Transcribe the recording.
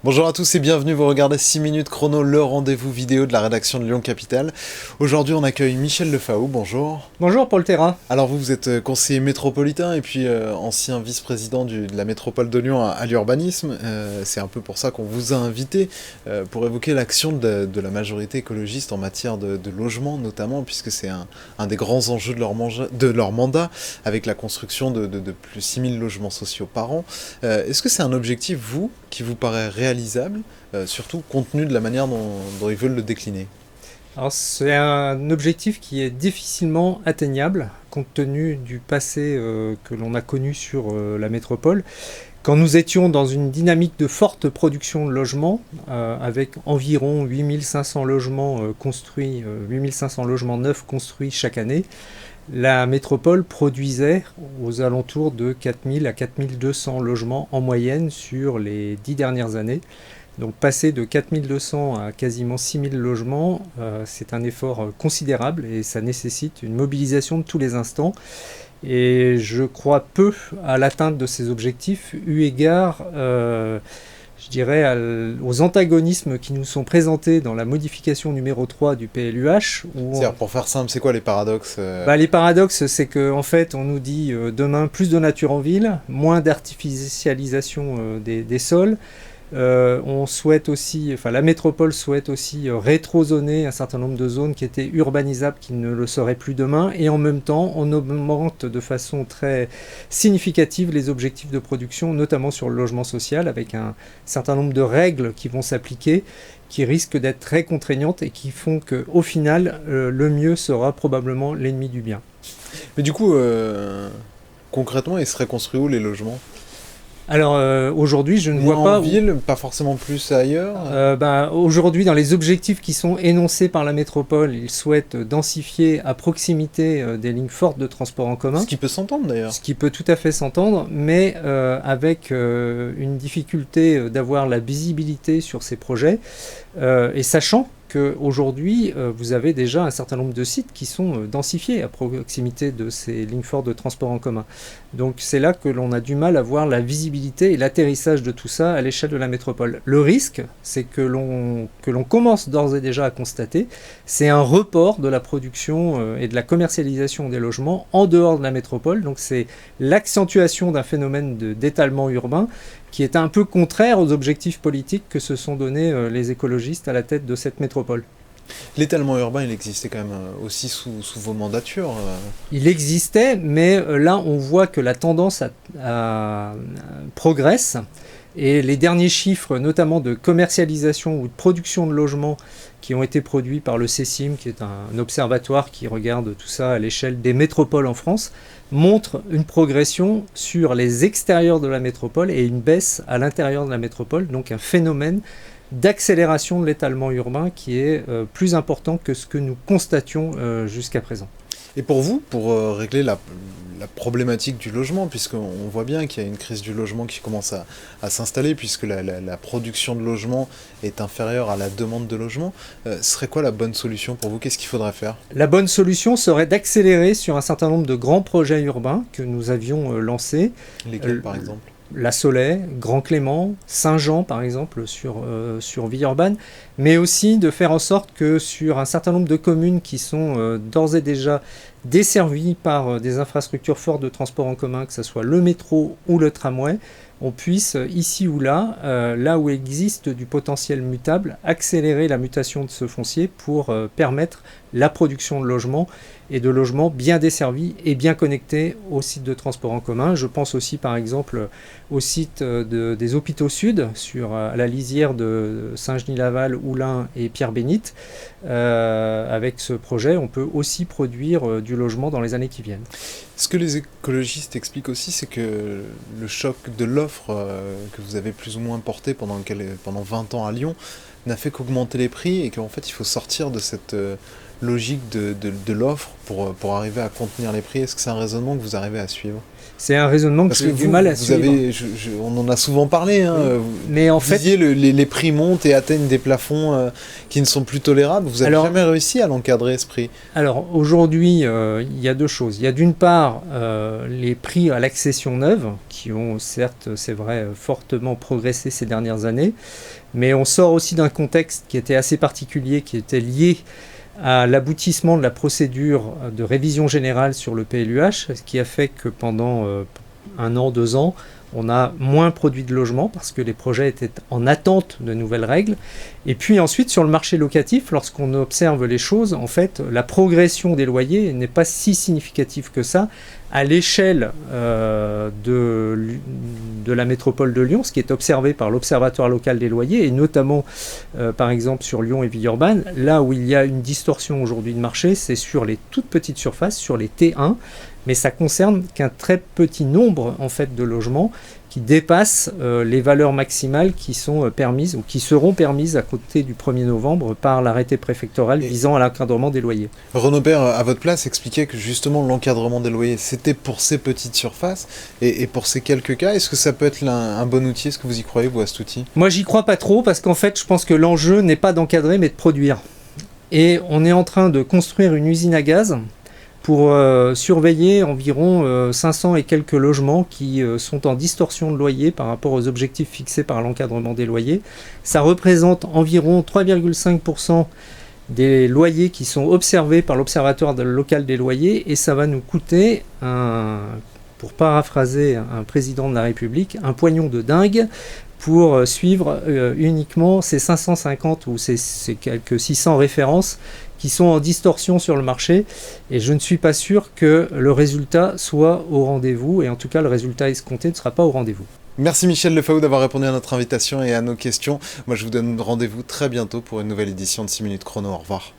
Bonjour à tous et bienvenue, vous regardez 6 minutes chrono, le rendez-vous vidéo de la rédaction de Lyon Capitale. Aujourd'hui on accueille Michel Lefaou, bonjour. Bonjour Paul Terra. Alors vous êtes conseiller métropolitain et puis ancien vice-président de la métropole de Lyon à l'urbanisme. C'est un peu pour ça qu'on vous a invité pour évoquer l'action de la majorité écologiste en matière de logement notamment, puisque c'est un des grands enjeux de leur mandat avec la construction de plus de 6000 logements sociaux par an. Est-ce que c'est un objectif, vous, qui vous paraît réalisable, surtout compte tenu de la manière dont ils veulent le décliner? Alors c'est un objectif qui est difficilement atteignable compte tenu du passé que l'on a connu sur la métropole. Quand nous étions dans une dynamique de forte production de logements, avec environ 8500 logements construits, 8500 logements neufs construits chaque année, la métropole produisait aux alentours de 4000 à 4200 logements en moyenne sur les 10 dernières années. Donc passer de 4200 à quasiment 6000 logements, c'est un effort considérable et ça nécessite une mobilisation de tous les instants. Et je crois peu à l'atteinte de ces objectifs, eu égard, je dirais, aux antagonismes qui nous sont présentés dans la modification numéro 3 du PLUH. C'est-à-dire, pour faire simple, c'est quoi les paradoxes Les paradoxes, c'est qu'en fait, on nous dit demain plus de nature en ville, moins d'artificialisation des sols. On souhaite aussi, la métropole souhaite aussi rétrozoner un certain nombre de zones qui étaient urbanisables, qui ne le seraient plus demain, et en même temps, on augmente de façon très significative les objectifs de production, notamment sur le logement social, avec un certain nombre de règles qui vont s'appliquer, qui risquent d'être très contraignantes et qui font qu'au final, le mieux sera probablement l'ennemi du bien. Mais du coup, concrètement, ils seraient construits où les logements? Alors aujourd'hui, je ne vois pas... En ville, pas forcément plus ailleurs Aujourd'hui, dans les objectifs qui sont énoncés par la métropole, ils souhaitent densifier à proximité des lignes fortes de transport en commun. Ce qui peut s'entendre d'ailleurs. Ce qui peut tout à fait s'entendre, mais avec une difficulté d'avoir la visibilité sur ces projets, et sachant qu'aujourd'hui, vous avez déjà un certain nombre de sites qui sont densifiés à proximité de ces lignes fortes de transport en commun. Donc c'est là que l'on a du mal à voir la visibilité et l'atterrissage de tout ça à l'échelle de la métropole. Le risque, c'est que l'on commence d'ores et déjà à constater, c'est un report de la production et de la commercialisation des logements en dehors de la métropole. Donc c'est l'accentuation d'un phénomène d'étalement urbain qui est un peu contraire aux objectifs politiques que se sont donnés les écologistes à la tête de cette métropole. L'étalement urbain, il existait quand même aussi sous vos mandatures. Il existait, mais là on voit que la tendance progresse. Et les derniers chiffres, notamment de commercialisation ou de production de logements qui ont été produits par le CECIM, qui est un observatoire qui regarde tout ça à l'échelle des métropoles en France, montrent une progression sur les extérieurs de la métropole et une baisse à l'intérieur de la métropole, donc un phénomène d'accélération de l'étalement urbain qui est plus important que ce que nous constations jusqu'à présent. Et pour vous, pour régler la problématique du logement, puisqu'on voit bien qu'il y a une crise du logement qui commence à s'installer, puisque la production de logement est inférieure à la demande de logement, serait quoi la bonne solution pour vous? Qu'est-ce qu'il faudrait faire? La bonne solution serait d'accélérer sur un certain nombre de grands projets urbains que nous avions lancés. Lesquels, par exemple? La Soleil, Grand Clément, Saint-Jean par exemple sur Villeurbanne, mais aussi de faire en sorte que sur un certain nombre de communes qui sont d'ores et déjà desservies par des infrastructures fortes de transport en commun, que ce soit le métro ou le tramway, on puisse ici ou là, là où existe du potentiel mutable, accélérer la mutation de ce foncier pour permettre la production de logements et de logements bien desservis et bien connectés aux sites de transport en commun. Je pense aussi par exemple au site des hôpitaux sud, à la lisière de Saint-Genis-Laval, Oulin et Pierre-Bénite. Avec ce projet, on peut aussi produire du logement dans les années qui viennent. Ce que les écologistes expliquent aussi, c'est que le choc de l'offre que vous avez plus ou moins porté pendant 20 ans à Lyon n'a fait qu'augmenter les prix et qu'en fait il faut sortir de cette logique de l'offre pour arriver à contenir les prix? Est-ce que c'est un raisonnement que vous arrivez à suivre? C'est un raisonnement que j'ai du mal à suivre. On en a souvent parlé, hein, mais en fait, les prix montent et atteignent des plafonds qui ne sont plus tolérables. Vous n'avez jamais réussi à l'encadrer, ce prix? Alors aujourd'hui, il y a deux choses. Il y a d'une part les prix à l'accession neuve, qui ont certes, c'est vrai, fortement progressé ces dernières années, mais on sort aussi d'un contexte qui était assez particulier, qui était lié à l'aboutissement de la procédure de révision générale sur le PLUH, ce qui a fait que pendant 1 an, 2 ans, on a moins produit de logements parce que les projets étaient en attente de nouvelles règles. Et puis ensuite, sur le marché locatif, lorsqu'on observe les choses, en fait, la progression des loyers n'est pas si significative que ça à l'échelle de la métropole de Lyon, ce qui est observé par l'Observatoire local des loyers, et notamment, par exemple, sur Lyon et Villeurbanne. Là où il y a une distorsion aujourd'hui de marché, c'est sur les toutes petites surfaces, sur les T1, mais ça concerne qu'un très petit nombre en fait, de logements qui dépassent les valeurs maximales qui sont permises ou qui seront permises à côté du 1er novembre par l'arrêté préfectoral visant à l'encadrement des loyers. Renaud Père, à votre place, expliquait que justement l'encadrement des loyers, c'était pour ces petites surfaces et pour ces quelques cas. Est-ce que ça peut être un bon outil? Est-ce que vous y croyez, vous, à cet outil? Moi, j'y crois pas trop parce qu'en fait, je pense que l'enjeu n'est pas d'encadrer mais de produire. Et on est en train de construire une usine à gaz pour surveiller environ 500 et quelques logements qui sont en distorsion de loyer par rapport aux objectifs fixés par l'encadrement des loyers. Ça représente environ 3,5% des loyers qui sont observés par l'Observatoire local des loyers et ça va nous coûter, pour paraphraser un président de la République, un pognon de dingue pour suivre uniquement ces 550 ou ces quelques 600 références qui sont en distorsion sur le marché, et je ne suis pas sûr que le résultat soit au rendez-vous, et en tout cas le résultat escompté ne sera pas au rendez-vous. Merci Michel Lefaou d'avoir répondu à notre invitation et à nos questions. Moi je vous donne rendez-vous très bientôt pour une nouvelle édition de 6 minutes chrono. Au revoir.